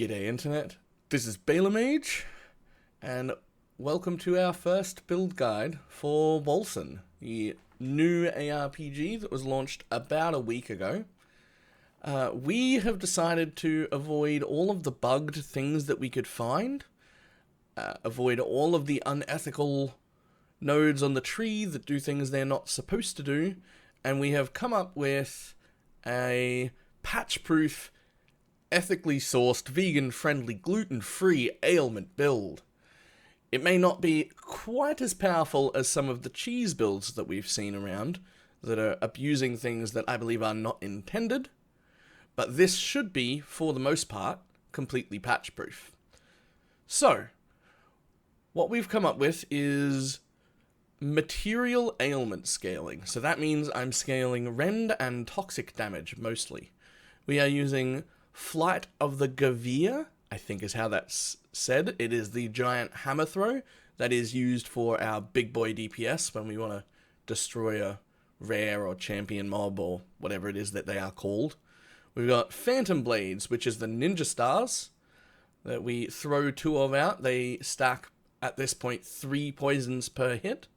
G'day Internet, this is BalorMage, and welcome to our first build guide for Wolcen, the new ARPG that was launched about a week ago. We have decided to avoid all of the bugged things that we could find, avoid all of the unethical nodes on the tree that do things they're not supposed to do, and we have come up with a patch-proof, ethically sourced, vegan-friendly, gluten-free ailment build. It may not be quite as powerful as some of the cheese builds that we've seen around that are abusing things that I believe are not intended, but this should be, for the most part, completely patch-proof. So, what we've come up with is material ailment scaling. So that means I'm scaling rend and toxic damage mostly. We are using Flight of the Gavir, I think is how that's said. It is the giant hammer throw that is used for our big boy DPS when we want to destroy a rare or champion mob or whatever it is that they are called. We've got Phantom Blades, which is the ninja stars that we throw two of out. They stack, at this point, 3 poisons per hit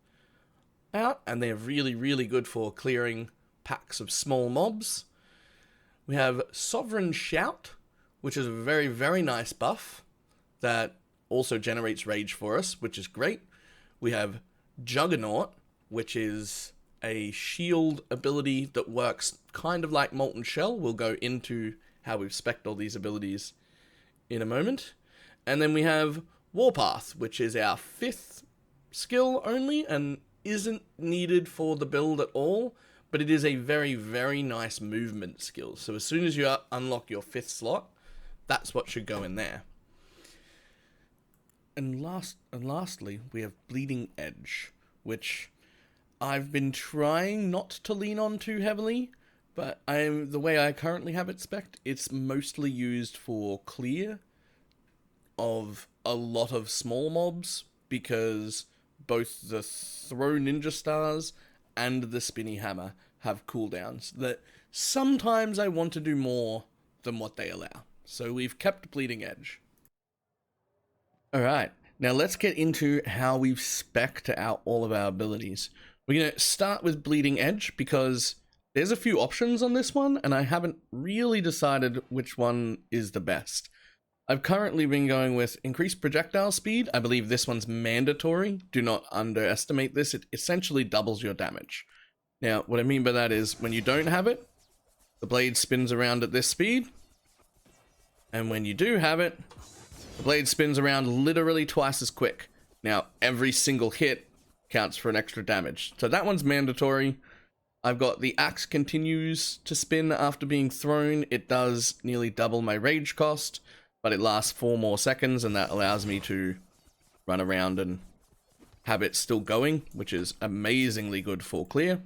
out, and they're really, really good for clearing packs of small mobs. We have Sovereign Shout, which is a very, very nice buff that also generates rage for us, which is great. We have Juggernaut, which is a shield ability that works kind of like Molten Shell. We'll go into how we've spec'd all these abilities in a moment. And then we have Warpath, which is our 5th skill only and isn't needed for the build at all, but it is a very, very nice movement skill. So as soon as you unlock your 5th slot, that's what should go in there. And lastly, we have Bleeding Edge, which I've been trying not to lean on too heavily, but the way I currently have it spec'd, it's mostly used for clear of a lot of small mobs, because both the throw ninja stars and the spinny hammer have cooldowns that sometimes I want to do more than what they allow. So we've kept Bleeding Edge. Alright, now let's get into how we've spec'd out all of our abilities. We're going to start with Bleeding Edge because there's a few options on this one and I haven't really decided which one is the best. I've currently been going with increased projectile speed. I believe this one's mandatory. Do not underestimate this. It essentially doubles your damage. Now, what I mean by that is when you don't have it, the blade spins around at this speed. And when you do have it, the blade spins around literally twice as quick. Now, every single hit counts for an extra damage. So that one's mandatory. I've got the axe continues to spin after being thrown. It does nearly double my rage cost, but it lasts 4 more seconds, and that allows me to run around and have it still going, which is amazingly good for clear.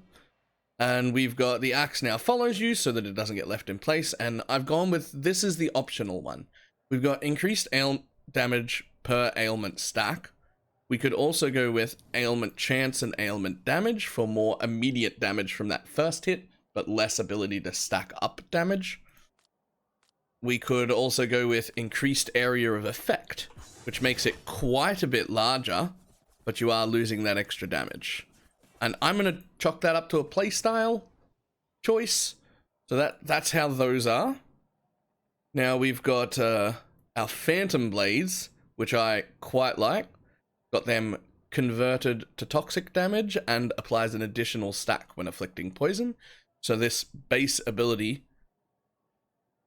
And we've got the axe now follows you so that it doesn't get left in place, and I've gone with, this is the optional one. We've got increased damage per ailment stack. We could also go with ailment chance and ailment damage for more immediate damage from that first hit, but less ability to stack up damage. We could also go with increased area of effect, which makes it quite a bit larger, but you are losing that extra damage. And I'm going to chalk that up to a playstyle choice. So that's how those are. Now we've got our Phantom Blades, which I quite like. Got them converted to toxic damage and applies an additional stack when afflicting poison. So this base ability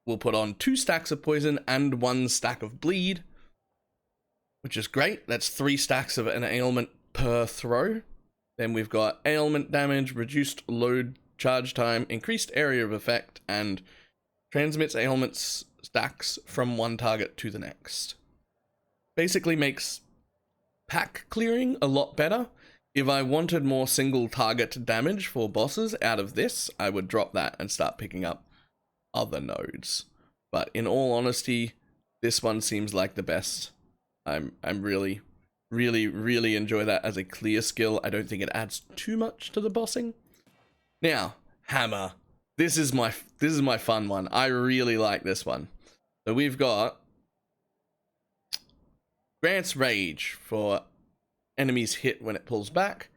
will put on 2 stacks of poison and 1 stack of bleed, which is great. That's 3 stacks of an ailment per throw. Then we've got ailment damage, reduced load charge time, increased area of effect, and transmits ailments stacks from one target to the next. Basically makes pack clearing a lot better. If I wanted more single target damage for bosses out of this, I would drop that and start picking up other nodes. But in all honesty, this one seems like the best. I'm really enjoy that as a clear skill. I don't think it adds too much to the bossing. Now, hammer. This is my fun one. I really like this one. So we've got Grants Rage for enemies hit when it pulls back.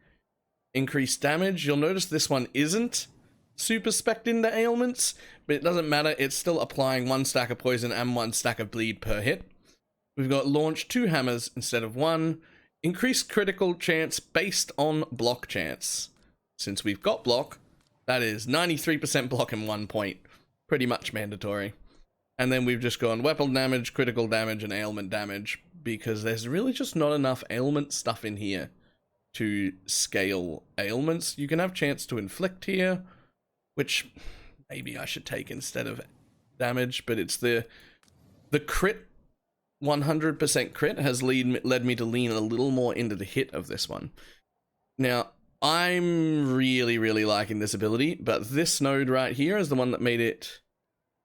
Increased damage. You'll notice this one isn't super spec'd into ailments, but it doesn't matter. It's still applying 1 stack of poison and 1 stack of bleed per hit. We've got launch 2 hammers instead of 1. Increased critical chance based on block chance. Since we've got block, that is 93% block in 1 point. Pretty much mandatory. And then we've just gone weapon damage, critical damage, and ailment damage, because there's really just not enough ailment stuff in here to scale ailments. You can have chance to inflict here, which maybe I should take instead of damage, but it's the crit, 100% crit has led me to lean a little more into the hit of this one. Now, I'm really, really liking this ability, but this node right here is the one that made it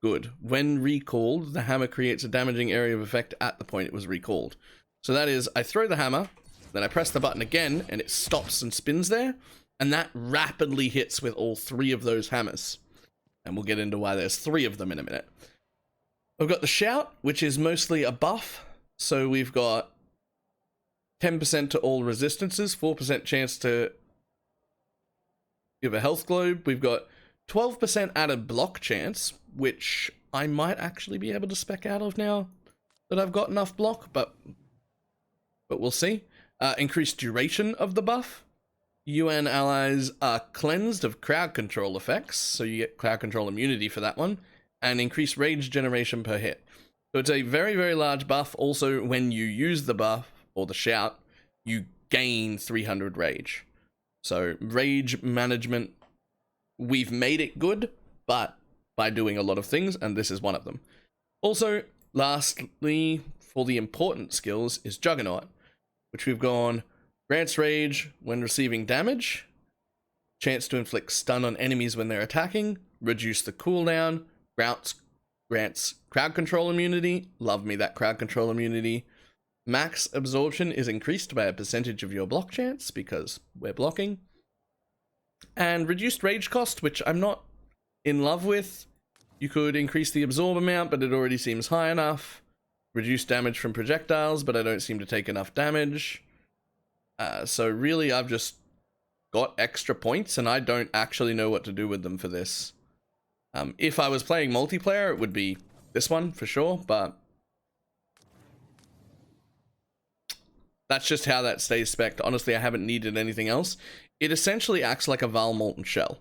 good. When recalled, the hammer creates a damaging area of effect at the point it was recalled. So that is, I throw the hammer, then I press the button again, and it stops and spins there, and that rapidly hits with all 3 of those hammers. And we'll get into why there's 3 of them in a minute. We've got the shout, which is mostly a buff. So we've got 10% to all resistances, 4% chance to give a health globe. We've got 12% added block chance, which I might actually be able to spec out of now that I've got enough block, but we'll see. Increased duration of the buff. UN allies are cleansed of crowd control effects, so you get crowd control immunity for that one. And increased rage generation per hit. So it's a very, very large buff. Also, when you use the buff, or the shout, you gain 300 rage. So, rage management, we've made it good, but by doing a lot of things, and this is one of them. Also, lastly, for the important skills, is Juggernaut, which we've gone grants rage when receiving damage, chance to inflict stun on enemies when they're attacking, reduce the cooldown, grants crowd control immunity. Love me that crowd control immunity. Max absorption is increased by a percentage of your block chance because we're blocking. And reduced rage cost, which I'm not in love with. You could increase the absorb amount, but it already seems high enough. Reduce damage from projectiles, but I don't seem to take enough damage. So really, I've just got extra points, and I don't actually know what to do with them for this. If I was playing multiplayer, it would be this one for sure, but that's just how that stays spec'd. Honestly, I haven't needed anything else. It essentially acts like a Val Molten Shell.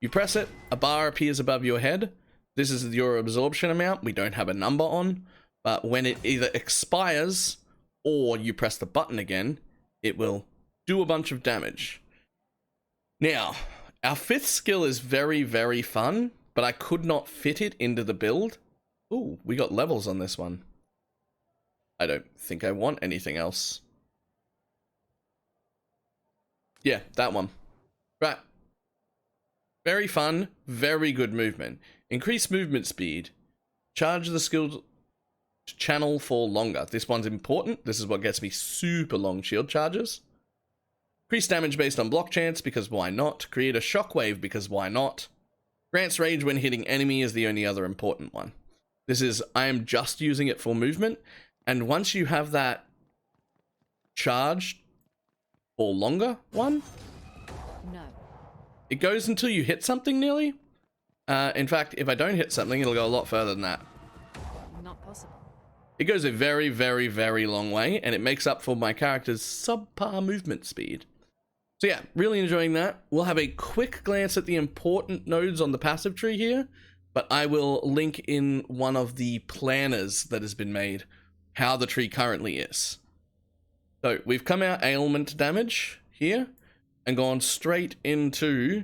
You press it, a bar appears above your head. This is your absorption amount. We don't have a number on, but when it either expires or you press the button again, it will do a bunch of damage. Now, our 5th skill is very, very fun, but I could not fit it into the build. Ooh, we got levels on this one. I don't think I want anything else. Yeah, that one. Right. Very fun, very good movement. Increase movement speed. Charge the skill to channel for longer. This one's important. This is what gets me super long shield charges. Increase damage based on block chance, because why not? Create a shockwave, because why not? Grants rage when hitting enemy is the only other important one. This is, I am just using it for movement, and once you have that charged or longer one, no, it goes until you hit something nearly. In fact, if I don't hit something, it'll go a lot further than that. not possible. It goes a very, very, very long way, and it makes up for my character's subpar movement speed. So yeah, really enjoying that. We'll have a quick glance at the important nodes on the passive tree here, but I will link in one of the planners that has been made, how the tree currently is. So we've come out ailment damage here, and gone straight into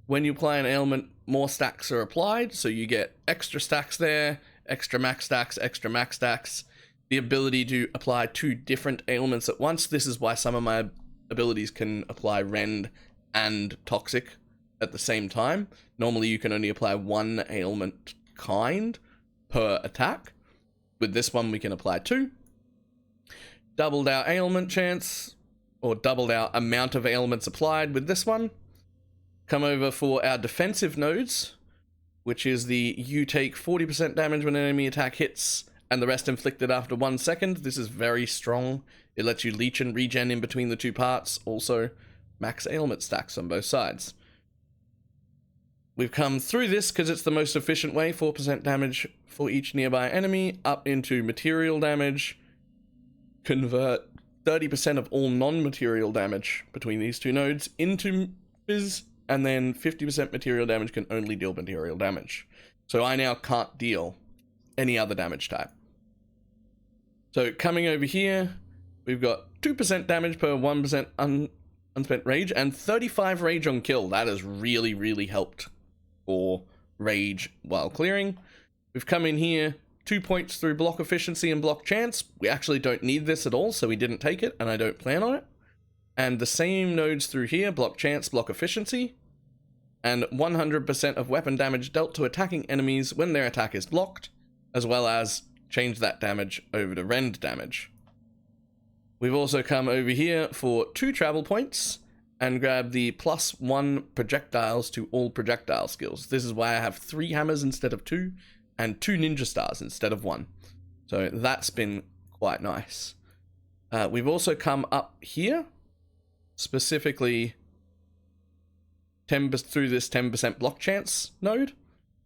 when you apply an ailment, more stacks are applied, so you get extra stacks there, extra max stacks, extra max stacks, the ability to apply 2 different ailments at once. This is why some of my abilities can apply rend and toxic at the same time. Normally you can only apply 1 ailment kind per attack. With this one we can apply 2. Doubled our ailment chance, or doubled our amount of ailments applied with this one. Come over for our defensive nodes, which is the you take 40% damage when an enemy attack hits and the rest inflicted after 1 second. This is very strong. It lets you leech and regen in between the two parts. Also, max ailment stacks on both sides. We've come through this because it's the most efficient way, 4% damage for each nearby enemy, up into material damage, convert 30% of all non-material damage between these two nodes into Fizz, and then 50% material damage can only deal material damage. So I now can't deal any other damage type. So coming over here, we've got 2% damage per 1% unspent rage, and 35 rage on kill. That has really, really helped for rage while clearing. We've come in here, 2 points through block efficiency and block chance. We actually don't need this at all, so we didn't take it, and I don't plan on it. And the same nodes through here, block chance, block efficiency, and 100% of weapon damage dealt to attacking enemies when their attack is blocked, as well as change that damage over to rend damage. We've also come over here for 2 travel points and grab the +1 projectiles to all projectile skills. This is why I have 3 hammers instead of 2 and 2 ninja stars instead of 1. So that's been quite nice. We've also come up here, specifically through this 10% block chance node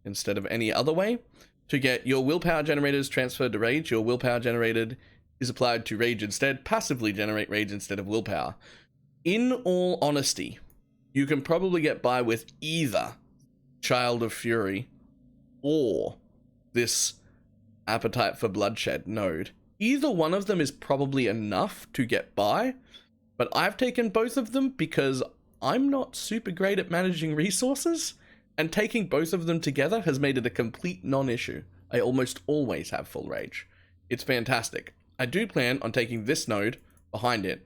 instead of any other way, to get your willpower generators transferred to rage. Your willpower generated is applied to rage instead. Passively generate rage instead of willpower. In all honesty, you can probably get by with either Child of Fury or this Appetite for Bloodshed node. Either one of them is probably enough to get by, but I've taken both of them because I'm not super great at managing resources, and taking both of them together has made it a complete non-issue. I almost always have full rage. It's fantastic. I do plan on taking this node behind it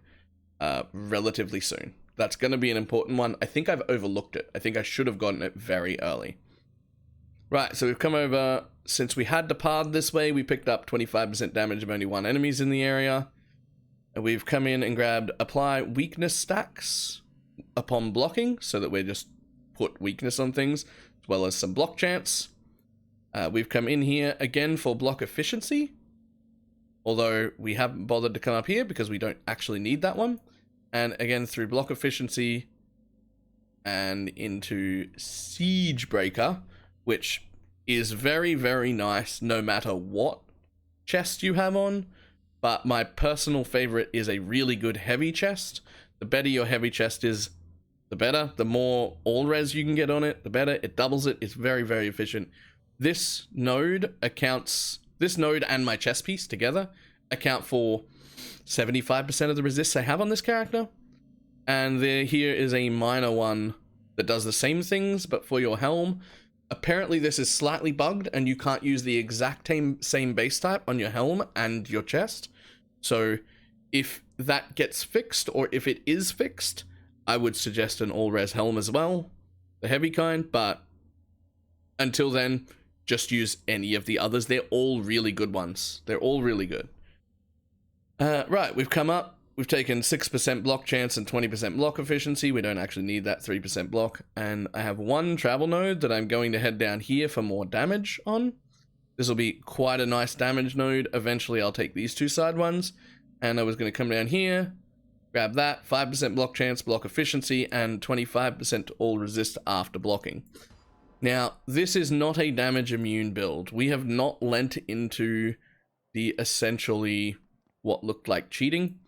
relatively soon. That's going to be an important one. I think I've overlooked it. I think I should have gotten it very early. Right, so we've come over. Since we had to path this way, we picked up 25% damage of only 1 enemies in the area. And we've come in and grabbed apply weakness stacks upon blocking, so that we're just put weakness on things, as well as some block chance. We've come in here again for block efficiency, although we haven't bothered to come up here because we don't actually need that one. And again, through block efficiency and into Siege Breaker, which is very, very nice no matter what chest you have on. But my personal favorite is a really good heavy chest. The better your heavy chest is, the better. The more all res you can get on it, the better. It doubles it. It's very, very efficient. This node and my chest piece together account for 75% of the resists I have on this character. And here is a minor one that does the same things, but for your helm. Apparently this is slightly bugged and you can't use the exact same base type on your helm and your chest. So if that gets fixed, or if it is fixed, I would suggest an all-res helm as well, the heavy kind, but until then, just use any of the others. They're all really good ones. They're all really good. Right, we've come up. We've taken 6% block chance and 20% block efficiency. We don't actually need that 3% block. And I have 1 travel node that I'm going to head down here for more damage on. This will be quite a nice damage node. Eventually, I'll take these 2 side ones. And I was going to come down here, grab that, 5% block chance, block efficiency, and 25% all resist after blocking. Now, this is not a damage immune build. We have not lent into the essentially what looked like cheating.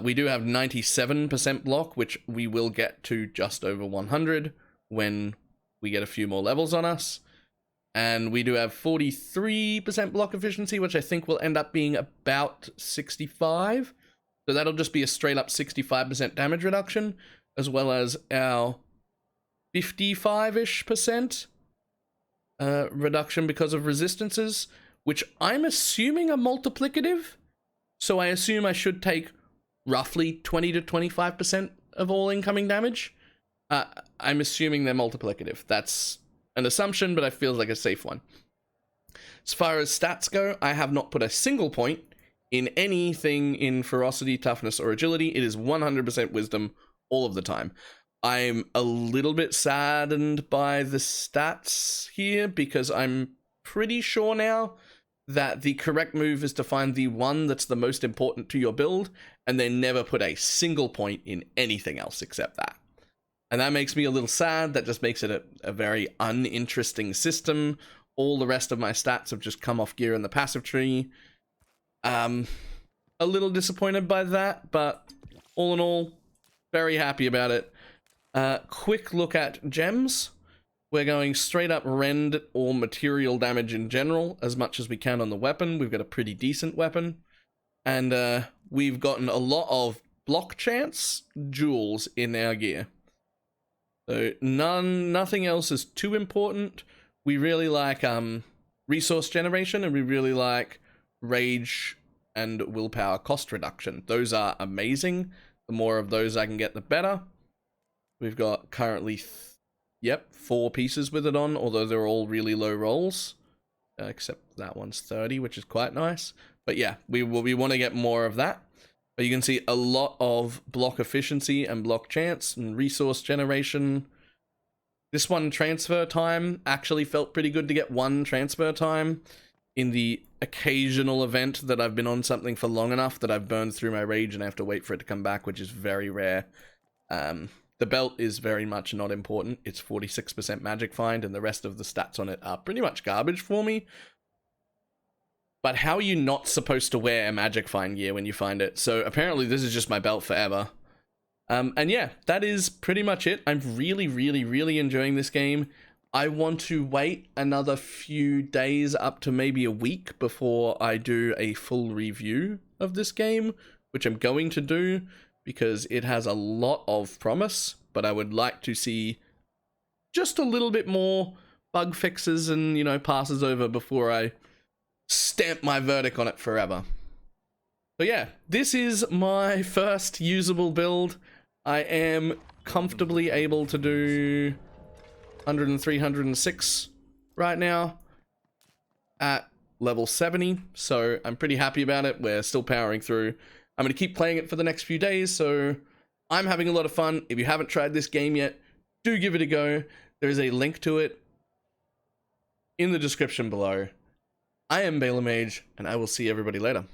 We do have 97% block, which we will get to just over 100 when we get a few more levels on us. And we do have 43% block efficiency, which I think will end up being about 65. So that'll just be a straight up 65% damage reduction, as well as our 55-ish% reduction because of resistances, which I'm assuming are multiplicative. So I assume I should take roughly 20 to 25% of all incoming damage. I'm assuming they're multiplicative. That's an assumption, but I feel like a safe one. As far as stats go, I have not put a single point in anything in ferocity, toughness, or agility. It is 100% wisdom all of the time. I'm a little bit saddened by the stats here because I'm pretty sure now that the correct move is to find the one that's the most important to your build, and then never put a single point in anything else except that. And that makes me a little sad. That just makes it a very uninteresting system. All the rest of my stats have just come off gear in the passive tree. A little disappointed by that, but all in all, very happy about it. Quick look at gems. We're going straight up rend or material damage in general, as much as we can on the weapon. We've got a pretty decent weapon. And we've gotten a lot of block chance jewels in our gear. So nothing else is too important. We really like resource generation, and we really like rage and willpower cost reduction. Those are amazing. The more of those I can get, the better. We've got currently, 4 pieces with it on, although they're all really low rolls. Except that one's 30, which is quite nice. But yeah, we want to get more of that. But you can see a lot of block efficiency and block chance and resource generation. This one, transfer time, actually felt pretty good to get 1 transfer time. In the occasional event that I've been on something for long enough that I've burned through my rage and I have to wait for it to come back, which is very rare. The belt is very much not important. It's 46% magic find, and the rest of the stats on it are pretty much garbage for me. But how are you not supposed to wear a magic find gear when you find it? So apparently this is just my belt forever. And yeah, that is pretty much it. I'm really enjoying this game. I want to wait another few days, up to maybe a week, before I do a full review of this game, which I'm going to do because it has a lot of promise, but I would like to see just a little bit more bug fixes and, passes over before I stamp my verdict on it forever. So yeah, this is my first usable build. I am comfortably able to do 103, 106 right now at level 70, so I'm pretty happy about it. We're still powering through. I'm going to keep playing it for the next few days, so I'm having a lot of fun. If you haven't tried this game yet, do give it a go. There is a link to it in the description below. I am BalorMage, and I will see everybody later.